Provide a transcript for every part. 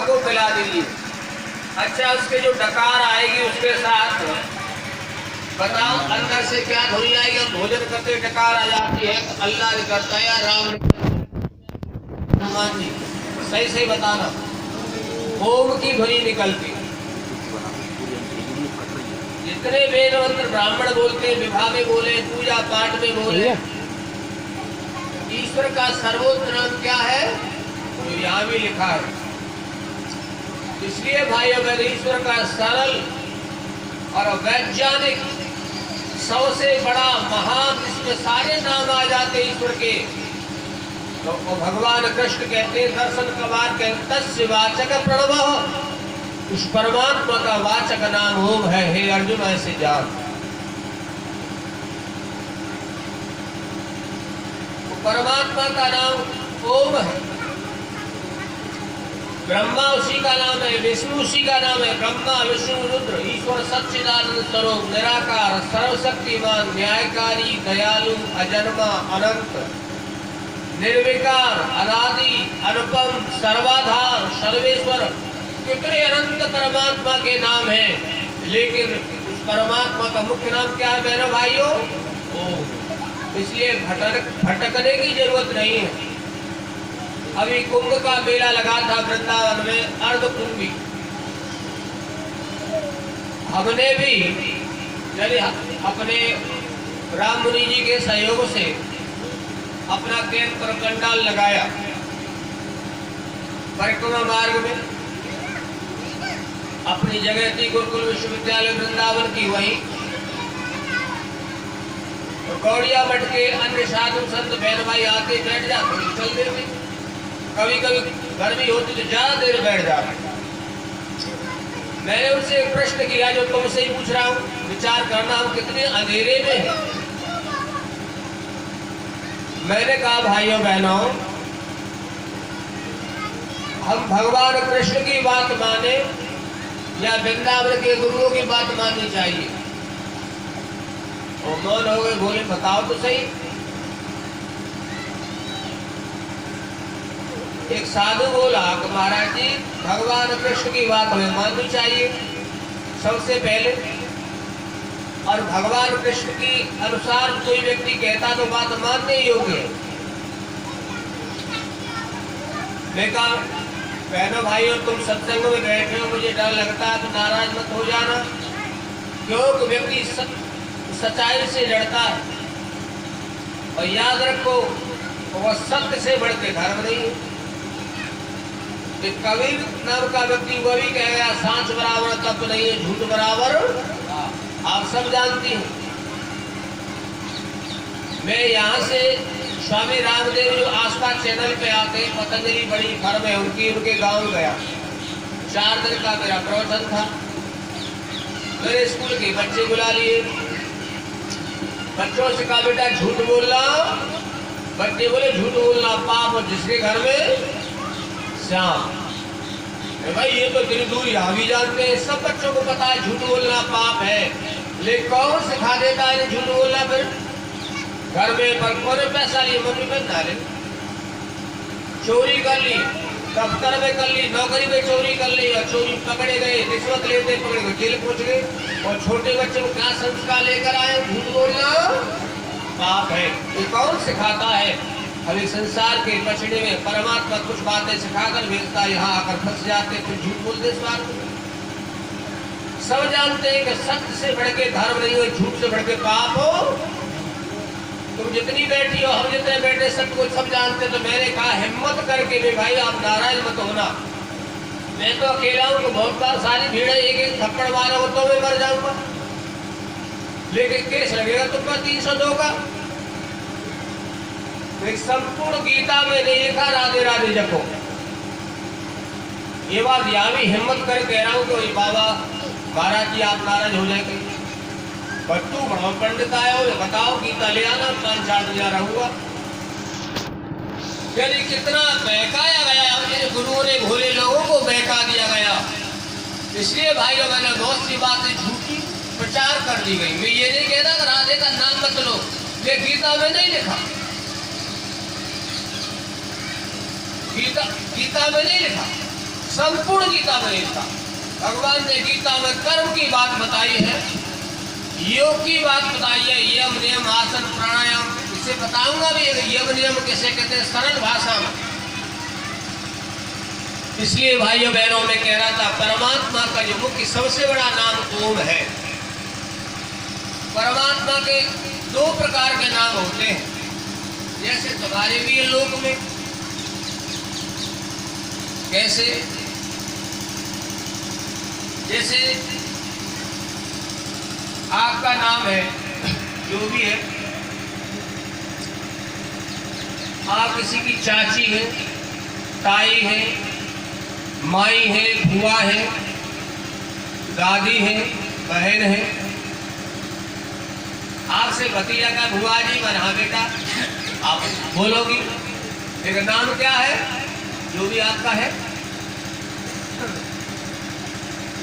को मिला दीजिए। अच्छा, उसके जो डकार आएगी उसके साथ बताओ अंदर से क्या धुनी आएगी। हम भोजन करते डकार आ जाती है तो अल्लाह ने करता है या राम हनुमान जी, सही सही बताना। ओम की ध्वनि निकलती। जितने वेद मंत्र ब्राह्मण बोलते, विवाह में बोले, पूजा पाठ में बोले, ईश्वर का सर्वोच्च नाम क्या है तो यहाँ भी लिखा है। इसलिए भाइयों बहन, ईश्वर का सरल और वैज्ञानिक सबसे बड़ा महान, इसमें सारे नाम आ जाते ईश्वर के। तो भगवान कृष्ण कहते हैं दर्शन कबार के तस्य वाचक प्रणव, उस परमात्मा का वाचक नाम ओम है। हे अर्जुन ऐसे जान। तो परमात्मा का नाम ओम है। ब्रह्मा उसी का नाम है, विष्णु उसी का नाम है। ब्रह्मा विष्णु रुद्र ईश्वर सच्चिदानंद स्वरूप निराकार सर्वशक्तिमान न्यायकारी दयालु अजन्मा अनंत निर्विकार अनादि अनुपम सर्वाधार सर्वेश्वर, कितने अनंत परमात्मा के नाम हैं। लेकिन उस परमात्मा का मुख्य नाम क्या है मेरे भाइयों? ओम। इसलिए भटकने की जरूरत नहीं है। अभी कुंभ का मेला लगा था वृंदावन में, अर्धकुंभी। हमने भी यदि अपने राम मुनि जी के सहयोग से अपना कैंप पर पंडाल लगाया परिक्रमा मार्ग में, अपनी जगह थी गुरुकुल विश्वविद्यालय वृंदावन की, वहीं तो गौड़िया मठ के अन्य साधु संत बहन भाई आते बैठ जाते, चल देते। कभी कभी गर्मी होती तो ज्यादा देर बैठ जाते। मैंने उनसे एक प्रश्न किया जो तुमसे ही पूछ रहा हूं, विचार करना हम कितने अंधेरे में हैं। मैंने कहा भाइयों बहनों, हम भगवान कृष्ण की बात माने या वृंदावन के गुरुओं की बात माननी चाहिए? और मौन हो गए, बोले बताओ तो सही। एक साधु बोला कि महाराज जी, भगवान कृष्ण की बात हमें माननी चाहिए सबसे पहले, और भगवान कृष्ण की अनुसार कोई व्यक्ति कहता तो बात मानने योग्य है। मैं कहा बहनों भाइयों, तुम सत्संग में बैठे हो, मुझे डर लगता है, तो नाराज मत हो जाना। क्योंकि व्यक्ति सच्चाई से लड़ता है, और याद रखो वह सत्य से बढ़ के धर्म नहीं है। कबीर नाम का व्यक्ति वह भी कहेगा सांच बराबर तत्व नहीं है, झूठ बराबर, आप सब जानती हैं। मैं यहाँ से स्वामी रामदेव जो आस्था चैनल पे आते, पतंजलि बड़ी फर्म है उनके गांव गया। 4 दिन का मेरा प्रवचन था। मेरे स्कूल के बच्चे बुला लिए, बच्चों से कहा बेटा झूठ बोलना। बच्चे बोले झूठ बोलना पाप, और जिसके घर में श्याम। भाई ये तो दिल दूर यहाँ भी जानते हैं, सब बच्चों को पता है झूठ बोलना पाप है, लेकिन कौन सिखा देता है झूठ बोलना? फिर घर में पर कौन पैसा लिए, मम्मी बन डाले, चोरी कर ली, दफ्तर में कर ली, नौकरी में चोरी कर ली, और चोरी पकड़े गए, रिश्वत लेते पकड़े गए, जेल पहुंच गए। और छोटे बच्चे को क्या संस्कार लेकर आए? झूठ बोलना पाप है। ये कौन सिखाता है? अभी संसार के पछड़े में परमात्मा कुछ बातें सिखाकर भेजता, यहाँ आकर फंस जाते, फिर झूठ बोलते स्वार्थ में। सब जानते हैं कि सत्य से बढ़ के धर्म नहीं हो, झूठ से बढ़ के पाप हो। तुम जितनी बैठी हो, हम जितने बैठे, सब कुछ सब जानते। तो मैंने कहा हिम्मत करके भी भाई आप नाराज मत होना। मैं तो अकेला हूँ, तो बहुत बार सारी भीड़ है, एक थप्पड़ मारोगे तो मैं मर जाऊंगा, लेकिन केस लगेगा तुम पर 302 का। संपूर्ण गीता में नहीं लिखा राधे राधे जपो। ये बात यहाँ भी हिम्मत कर कह रहा हूँ कि बाबा महाराज जी आप नाराज हो जाएंगे, बट्टू ब्रह्म पंडित आए हो, बताओ गीता ले आना, 5-4 दिन रहूंगा। यानी कितना बहकाया गया, मेरे गुरुओं ने भोले लोगों को बहका दिया गया। इसलिए भाइयों मैंने बहुत सी बातें झूठी प्रचार कर दी गई। मैं ये नहीं कहता कि राधे का नाम मत लो, ये गीता में नहीं लिखा, गीता में नहीं लिखा। संपूर्ण गीता में था। भगवान ने गीता में कर्म की बात बताई है, योग की बात बताई है, यम नियम आसन प्राणायाम। इसे बताऊंगा भी यम नियम कैसे कहते हैं सरल भाषा में। इसलिए भाइयों बहनों में कह रहा था, परमात्मा का जो मुख्य सबसे बड़ा नाम ओम है। परमात्मा के दो प्रकार के नाम होते हैं, जैसे तुम्हारे भी लोक में कैसे, जैसे आपका नाम है जो भी है, आप किसी की चाची है, ताई है, माई है, बुआ है, दादी है, बहन है, आपसे भतीजा का बुआ जी बना बेटा आप बोलोगी, लेकिन नाम क्या है जो भी आपका है,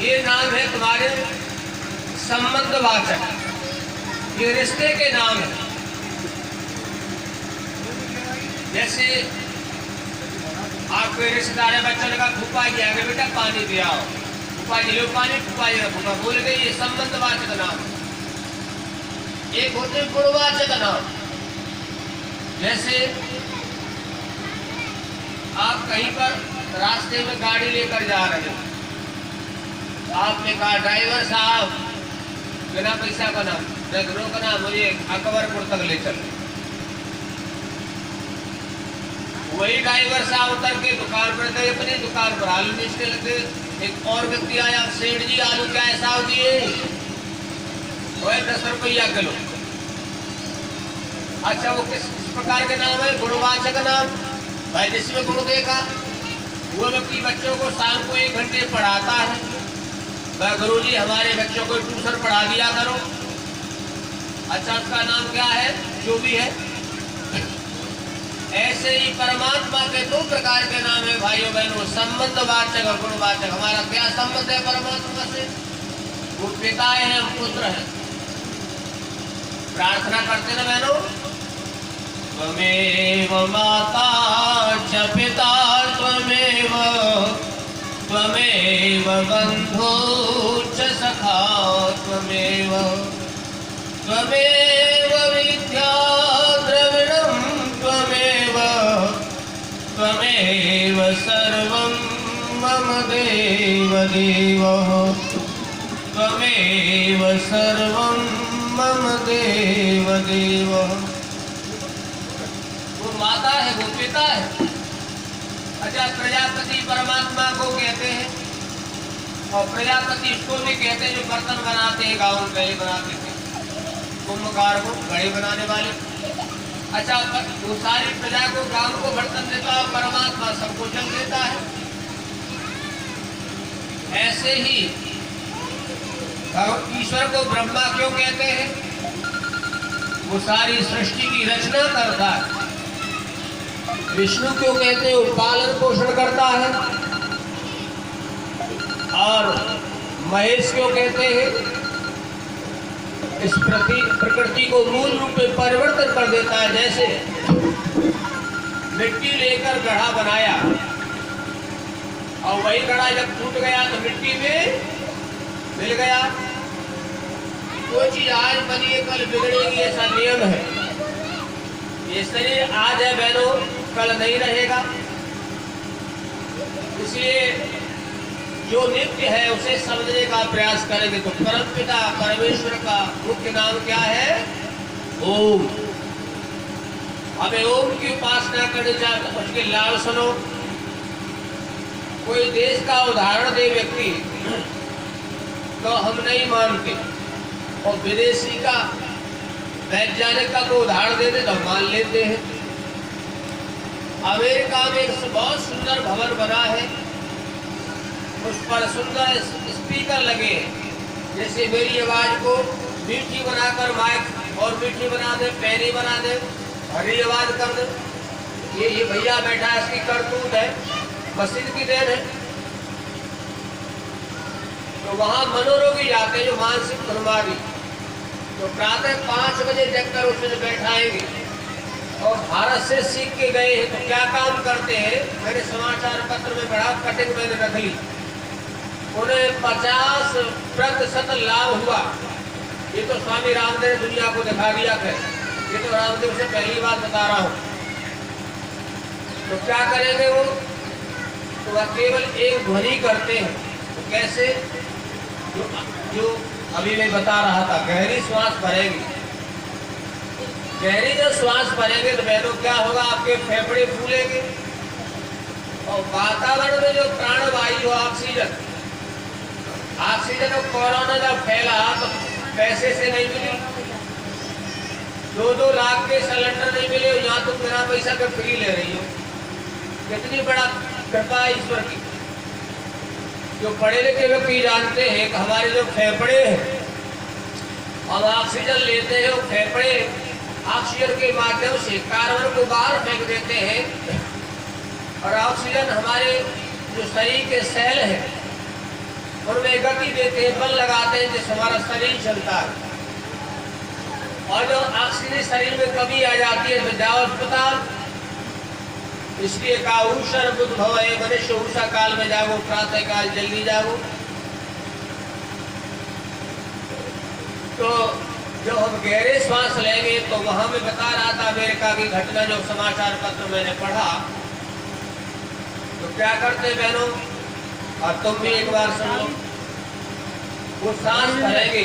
ये नाम है तुम्हारे संबंधवाचक, ये रिश्ते के नाम है। जैसे आपके रिश्तेदार बच्चों ने कहा फूफा जी आगे बेटा पानी पिया हो, फूफा जी लो पानी, फूफा जी फूफा बोल गए, ये संबंधवाचक नाम है। एक होते गुणवाचक नाम, जैसे आप कहीं पर रास्ते में गाड़ी लेकर जा रहे हो, आपने कहा ड्राइवर साहब बिना पैसा का नाम रोकना, मुझे अकबरपुर तक ले चल। वही ड्राइवर साहब उतर के दुकान पर गए, अपनी दुकान पर आलू बेचने लगे। एक और व्यक्ति आया, सेठ जी आलू क्या है साहब दिए, 10 रुपया किलो। अच्छा वो किस प्रकार के नाम है, गुणवाचक नाम। भाई जिसमें गुण देखा, वो व्यक्ति बच्चों को शाम को 1 घंटे पढ़ाता है, वह गुरुजी हमारे बच्चों को ट्यूशन पढ़ा दिया करो। अच्छा उसका नाम क्या है, जो भी है। ऐसे ही परमात्मा के 2 प्रकार के नाम है भाइयों बहनों, संबंधवाचक और गुणवाचक। हमारा क्या संबंध है परमात्मा से, वो पिता है, हम पुत्र हैं। प्रार्थना करते ना बहनों, त्वमेव माता च पिता त्वमेव, त्वमेव बंधु च सखा त्वमेव, त्वमेव विद्या द्रविणं त्वमेव, त्वमेव सर्वं मम देव देव, त्वमेव सर्वं मम देव देव। वो माता है, वो पिता है। अच्छा प्रजापति परमात्मा को कहते हैं, और प्रजापति इसको भी कहते हैं जो बर्तन बनाते हैं, गाँव पहले बनाते थे, कुंभकार को घड़े बनाने वाले। अच्छा वो सारी प्रजा को गाँव को बर्तन देता है, परमात्मा सबको जल देता है। ऐसे ही ईश्वर को ब्रह्मा क्यों कहते हैं, वो सारी सृष्टि की रचना करता है। विष्णु क्यों कहते हैं, वो पालन पोषण करता है। और महेश क्यों कहते हैं, इस प्रकृति को मूल रूप में परिवर्तन कर देता है। जैसे मिट्टी लेकर गढ़ा बनाया, और वही गढ़ा जब टूट गया तो मिट्टी में मिल गया। कोई चीज आज बनी है कल बिगड़ेगी, ऐसा नियम है। ये शरीर आज है बहनों, कल नहीं रहेगा। इसलिए जो नित्य है उसे समझने का प्रयास करेंगे तो परमपिता परमेश्वर का मुख्य नाम क्या है, ओम। हमें ओम की उपासना करनी चाहिए। उसके लाभ सुनो, कोई देश का उदाहरण दे व्यक्ति तो हम नहीं मानते, और विदेशी का वैज्ञानिक का को उदाहरण दे दे तो मान लेते हैं। अमेरिका में एक बहुत सुंदर भवन बना है, उस पर सुंदर स्पीकर लगे, जैसे मेरी आवाज को मीठी बनाकर माइक और मीठी बना दे, पैनी बना दे, हरी आवाज कर दे। ये भैया बैठा है, इसकी करतूत है, मस्जिद की देन है। तो वहां मनोरोगी जाते हैं जो मानसिक बीमारी, तो प्रातः 5 बजे जगकर उसमें बैठाएंगे और भारत से सीख के गए हैं तो क्या काम करते हैं, मैंने समाचार पत्र में पढ़ा, कटिंग मैंने रख ली, उन्हें 50% लाभ हुआ। ये तो स्वामी रामदेव ने दुनिया को दिखा दिया है, ये तो रामदेव से पहली बात बता रहा हूँ। तो क्या करेंगे वो, तो वह केवल एक ध्वनि करते हैं। तो कैसे, जो अभी मैं बता रहा था, गहरी श्वास भरेंगे, गहरी जब श्वास भरेंगे तो बहनों क्या होगा, आपके फेफड़े फूलेंगे और वातावरण में जो प्राणवायु ऑक्सीजन और कोरोना जब फैला तो पैसे से नहीं मिली, 2-2 लाख के सिलेंडर नहीं मिले, यहाँ तुम बिना पैसा के फ्री ले रही हो। कितनी बड़ा कृपा ईश्वर की। जो पढ़े लिखे व्यक्ति जानते हैं कि हमारे जो फेफड़े हैं, हम ऑक्सीजन लेते हैं, वो फेफड़े ऑक्सीजन के माध्यम से कार्बन को बाहर फेंक देते हैं और ऑक्सीजन हमारे जो शरीर के सेल हैं उनमें गति देते हैं, बल लगाते हैं, जिससे हमारा शरीर चलता है। और जो ऑक्सीजन शरीर में कमी आ जाती है तो जाओ अस्पताल। इसलिए कहा ऊषर बुद्ध भवे, मनुष्य उषा काल में जागो, प्रातः काल जल्दी जागो। तो जो हम गहरे श्वास लेंगे तो वहां में बता रहा था अमेरिका की घटना, जो समाचार पत्र मैंने पढ़ा। तो क्या करते बहनों, और तुम भी एक बार सुनो, वो सांस भरेंगे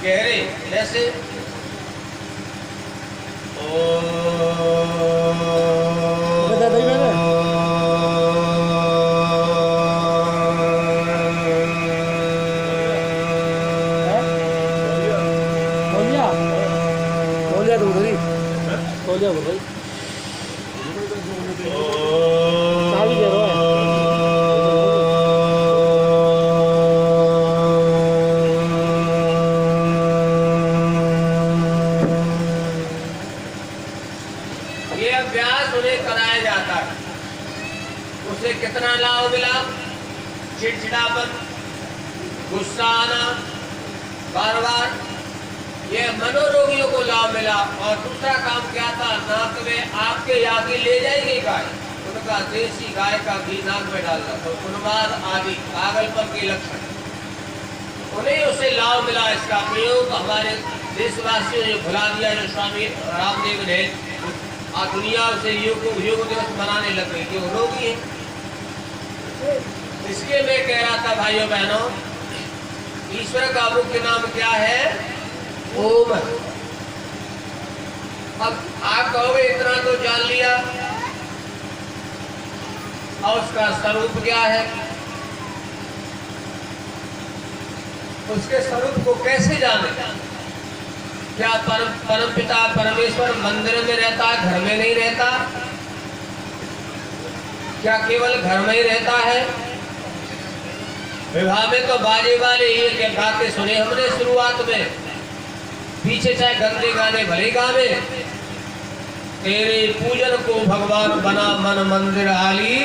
गहरे, जैसे कितना लाभ मिला, चिड़चिड़ापन, गुस्सा आना बार बार, ये मनोरोगियों को लाभ मिला। और दूसरा काम क्या था, नाक में आपके यागी ले जाएगी गाय, उनका देसी गाय का घी नाक में डालना, तो उन्माद आदि पागलपन के लक्षण, उन्हें उसे लाभ मिला। इसका प्रयोग हमारे देशवासियों ने भुला दिया, जो स्वामी रामदेव ने दुनिया से योग दिवस मनाने लग गई, जो रोगी है। इसलिए मैं कह रहा था भाइयों बहनों, ईश्वर का मुख्य नाम क्या है, ओम। अब आप कहोगे इतना तो जान लिया, और उसका स्वरूप क्या है, उसके स्वरूप को कैसे जाने? क्या परम पिता परमेश्वर मंदिर में रहता है, घर में नहीं रहता? क्या केवल घर में ही रहता है? विवाह में तो बाजे वाले ये क्या गाते सुने हमने शुरुआत में, पीछे चाहे गंदे गाने भले गावे, तेरे पूजन को भगवान बना मन मंदिर आली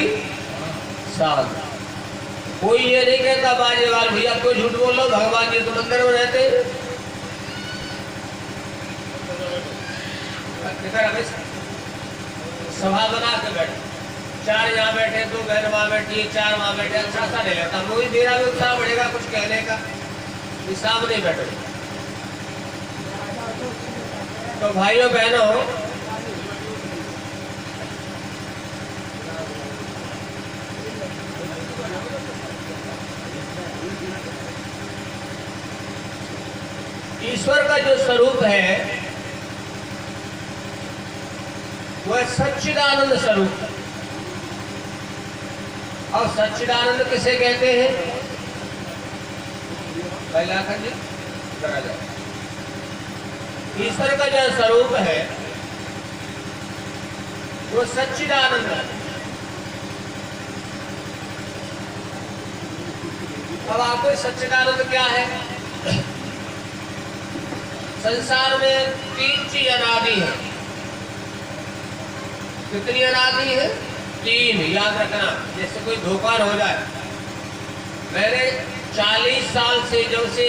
साध। कोई ये नहीं कहता बाजे वाले भैया कोई झूठ बोल लो, भगवान जी तो मंदिर में रहते हैं। सभा बना के बैठे, 4 यहाँ बैठे, 2 बहन वहां बैठी, 4 वहां बैठे, अच्छा सा नहीं लगता। वही मेरा भी उत्साह बढ़ेगा कुछ कहने का, सामने बैठे। तो भाइयों बहनों, ईश्वर का जो स्वरूप है वह सच्चिदानंद स्वरूप है। और सच्चिदानंद किसे कहते हैं? पहला खंड ईश्वर का जो स्वरूप है वो सच्चिदानंद है। अब आपको सच्चिदानंद क्या है? संसार में 3 चीज अनादि है। कितनी अनादि है? 3, याद रखना, जैसे कोई धोखा हो जाए। मैंने 40 साल से जब से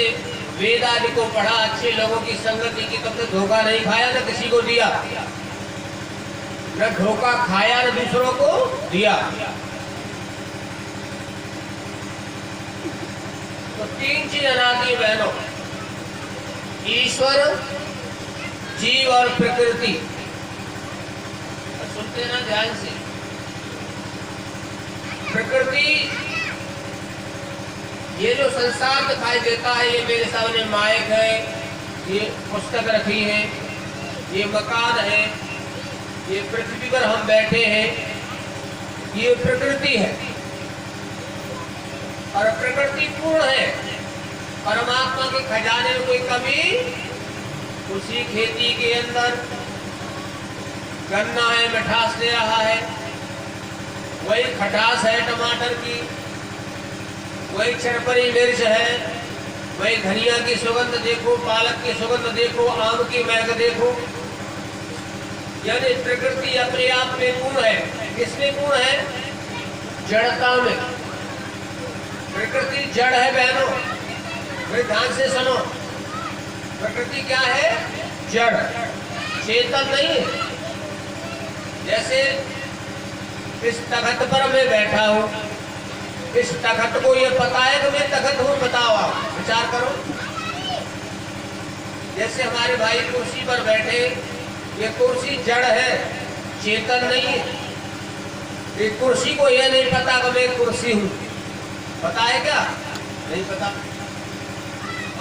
वेद आदि को पढ़ा, अच्छे लोगों की संगति की, तब तक धोखा नहीं खाया, ना किसी को दिया। न धोखा खाया न दूसरों को दिया। तो तीन चीज अनादि बहनों, ईश्वर, जीव और प्रकृति। सुनते ना ध्यान से। प्रकृति, ये जो संसार दिखाई देता है, ये मेरे सामने माइक है, ये पुस्तक रखी है, ये मकान है, ये पृथ्वी पर हम बैठे हैं, ये प्रकृति है। और प्रकृति पूर्ण है। परमात्मा के खजाने में कोई कमी, उसी खेती के अंदर गन्ना है, मिठास दे रहा है, वही खटास है टमाटर की, वही चरपरी मिर्च है, वही धनिया की सुगंध देखो, पालक की सुगंध देखो, आम की महक देखो। यानी प्रकृति अपने आप में पूर्ण है। किसमें पूर्ण है? जड़ता में। प्रकृति जड़ है बहनों, भाई ध्यान से सुनो। प्रकृति क्या है? जड़, चेतन नहीं है। जैसे इस तख्त पर मैं बैठा हूं, इस तख्त को ये पता है कि मैं तख्त हूं? बताओ, आप विचार करो। जैसे हमारे भाई कुर्सी पर बैठे, ये कुर्सी जड़ है, चेतन नहीं है। ये कुर्सी को यह नहीं पता कि मैं कुर्सी हूं। पता है क्या? नहीं पता।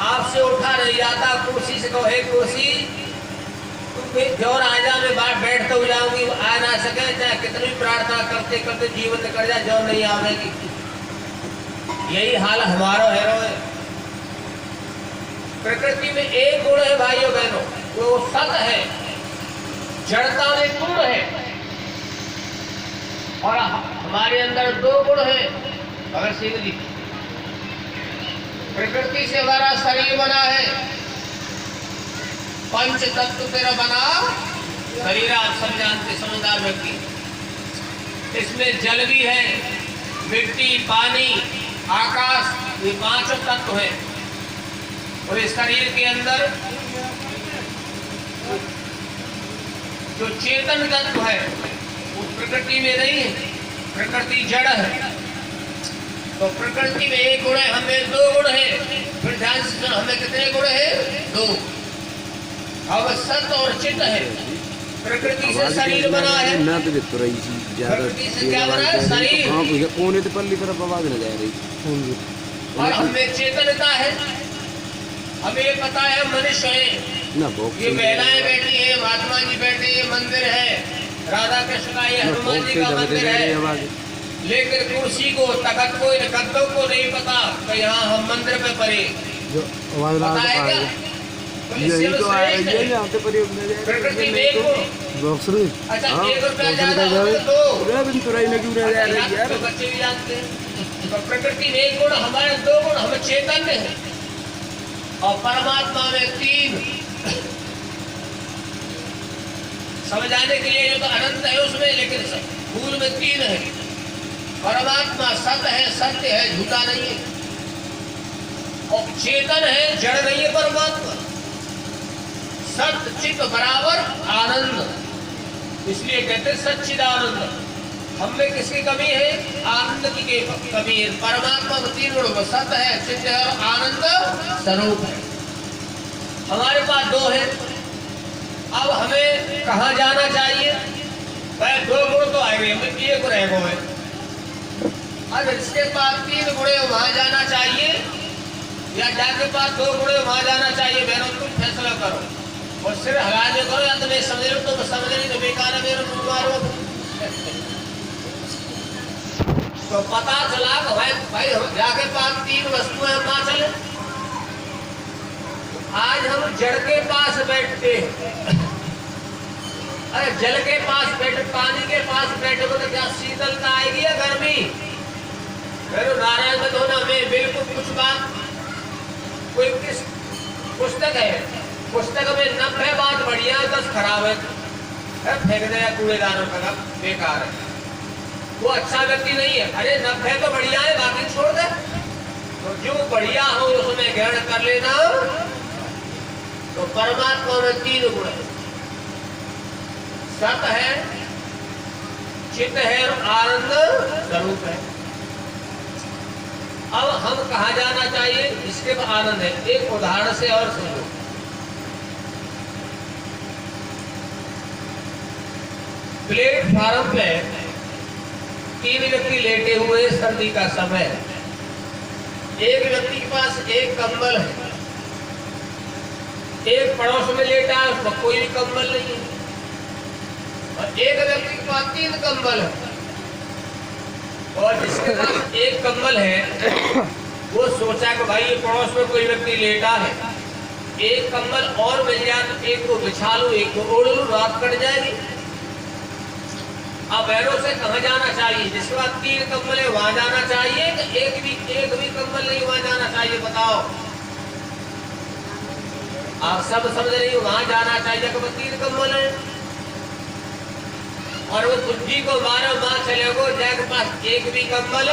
आपसे उठा नहीं जाता, कुर्सी से कहो हे कुर्सी जोर आ जा, मैं बाहर बैठ तो जाऊंगी, आ ना सके, चाहे कितनी प्रार्थना करते करते जीवन निकल जाए, जो नहीं आवेगी। यही हाल हमारा है। प्रकृति में एक गुण है भाइयों बहनों, वो सत है, जड़ता में पूर्ण है। और हमारे अंदर दो गुण है। अगर सिंह जी, प्रकृति से हमारा शरीर बना है, पंच तत्व तेरा बना शरीर, आप सब जानते, समझदार व्यक्ति। इसमें जल भी है, मिट्टी, पानी, आकाश, ये पांचों तत्व है। और इस शरीर के अंदर जो चेतन तत्व है वो प्रकृति में नहीं है, प्रकृति जड़ है। तो प्रकृति में एक गुण है, हमें दो गुण है। फिर ध्यान से सुनो, हमें कितने गुण है? दो। अब सत और चित्त है। प्रकृति से शरीर बना है, प्रकृति से क्या बना है? शरीर। कोने तो पल्ली तरफ आवाज न जा रही। और हमें चेतनता है, हमें ये पता है मनुष्य है, ये महिलाएं बैठी है, महात्मा जी बैठे, ये मंदिर है, राधा कृष्ण का, ये हनुमान जी का मंदिर है। लेकिन कुर्सी को, तख्त को, गद्दों को नहीं पता कि यहाँ हम मंदिर पे पड़े। पता है क्या? प्रकृति में एक गुण। अच्छा, 1 रुपया ज्यादा हो तो बच्चे भी जानते हैं। तो प्रकृति में एक गुण, हमारे दो गुण, हमें चेतन है। और परमात्मा में 3। समझाने के लिए जो तो अनंत है उसमें, लेकिन मूल में 3 है। परमात्मा सत्य है, सत्य है, झूठा नहीं है। और चेतन है, जड़ नहीं है परमात्मा। सत्य चित्त बराबर आनंद, इसलिए कहते सच्चिदानंद। हमें किसकी कमी है? आनंद की कमी है। परमात्मा में 3 गुण, सत्य है, चित्त है और आनंद स्वरूप है। हमारे पास 2 है। अब हमें कहाँ जाना चाहिए? वह 2 गुण तो आए, हमें 1 रह गए। अब इसके पास 3 गुण है, वहां जाना चाहिए, या जाके पास 2 गुण है, वहां जाना चाहिए? बहनों, तुम फैसला करो। और सिर हलाने करो, या तो मैं समझ लो, तो समझ नहीं तो बेकार है मेरे मारो। तो पता चला कि भाई जाके पास 3 वस्तुएं, हम वहां चले। आज हम जड़ के पास बैठते हैं। अरे जल के पास बैठे, पानी के पास बैठे तो क्या शीतलता आएगी या गर्मी? फिर नारायण मत होना, मैं बिल्कुल कुछ बात, कोई किस पुस्तक है, पुस्तक में 90 बात बढ़िया है, 10 खराब है, फेंक दे कूड़ेदानों का, बेकार है। वो अच्छा व्यक्ति नहीं है। अरे 90 तो बढ़िया है, बाकी छोड़ दे। तो जो बढ़िया हो उसमें ग्रहण कर लेना। तो परमात्मा में 3 गुण है। सत है, चित्त है और आनंद स्वरूप है। अब हम कहाँ जाना चाहिए, इसके बाद आनंद है। एक उदाहरण से और समझो। प्लेटफार्म पे 3 व्यक्ति लेटे हुए, सर्दी का समय है। एक व्यक्ति के पास एक कंबल है, एक पड़ोस में लेटा है, उसका कोई भी कंबल नहीं है, और एक व्यक्ति के पास 3 कंबल है। और जिसके पास एक कंबल है वो सोचा कि भाई ये पड़ोस में कोई व्यक्ति लेटा है, एक कंबल और मिल जाए तो एक को बिछा लूं, एक को ओढ़ लूं, रात कट जाएगी। अब बहनों से कहाँ जाना चाहिए? जिसके बाद 3 कंबल है वहां जाना चाहिए कि एक भी कंबल नहीं वहां जाना चाहिए? बताओ। आप सब समझ रही हो, वहां जाना चाहिए कि 3 कंबल है। और वो बुद्धि को मारो, मां चले गो जाके पास एक भी कंबल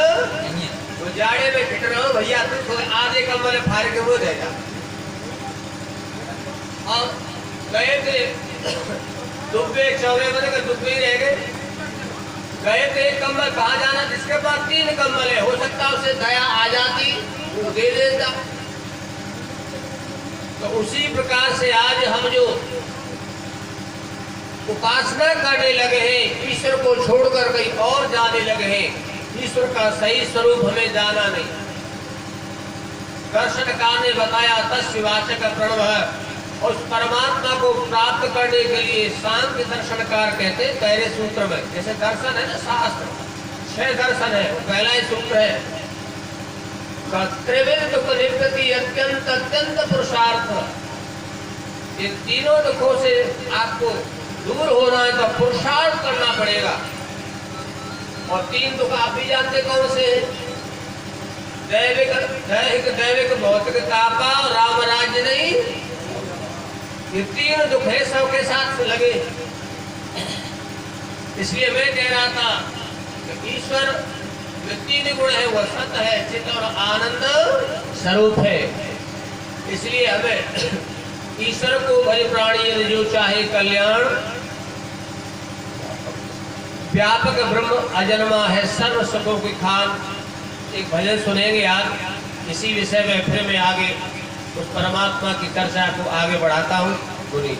तो जाड़े में फिट रहो भैया, तू तो आधे कंबल फाड़ के वो दे जा। अब गए थे दुब्बे, चौबे बने, दुब्बे ही रह गए। गए थे एक कंबल, कहा जाना? जिसके पास 3 कंबल है, हो सकता उसे दया आ जाती, वो दे देता। तो उसी प्रकार से आज हम जो उपासना करने लगे हैं, ईश्वर को छोड़कर कहीं और जाने लगे हैं, ईश्वर का सही स्वरूप हमें जाना नहीं। दर्शनकार ने बताया तस्य वाचक प्रणव, उस परमात्मा को प्राप्त करने के लिए सांख्य दर्शनकार कहते हैं पहले सूत्र में। जैसे दर्शन है ना, शास्त्र 6 दर्शन है, पहला ही सूत्र है त्रिविध दुख निवृत्ति अत्यंत अत्यंत पुरुषार्थ। इन तीनों दुखों से आपको दूर होना है तो पुरुषार्थ करना पड़ेगा। और 3 दुख आप भी जानते कौन से हैं? दैविक भौतिक तापा और राम राज्य नहीं। ये 3 दुख है, सबके साथ लगे। इसलिए मैं कह रहा था कि ईश्वर में 3 गुण है, वो सत है, चित्त और आनंद स्वरूप है। इसलिए हमें ईश्वर को भले प्राणी जो चाहे कल्याण, व्यापक ब्रह्म अजन्मा है, सर्व सुखों की खान। एक भजन सुनेंगे आज, इसी विषय में फिर मैं आगे उस परमात्मा की चर्चा को आगे बढ़ाता हूँ। सुनिए।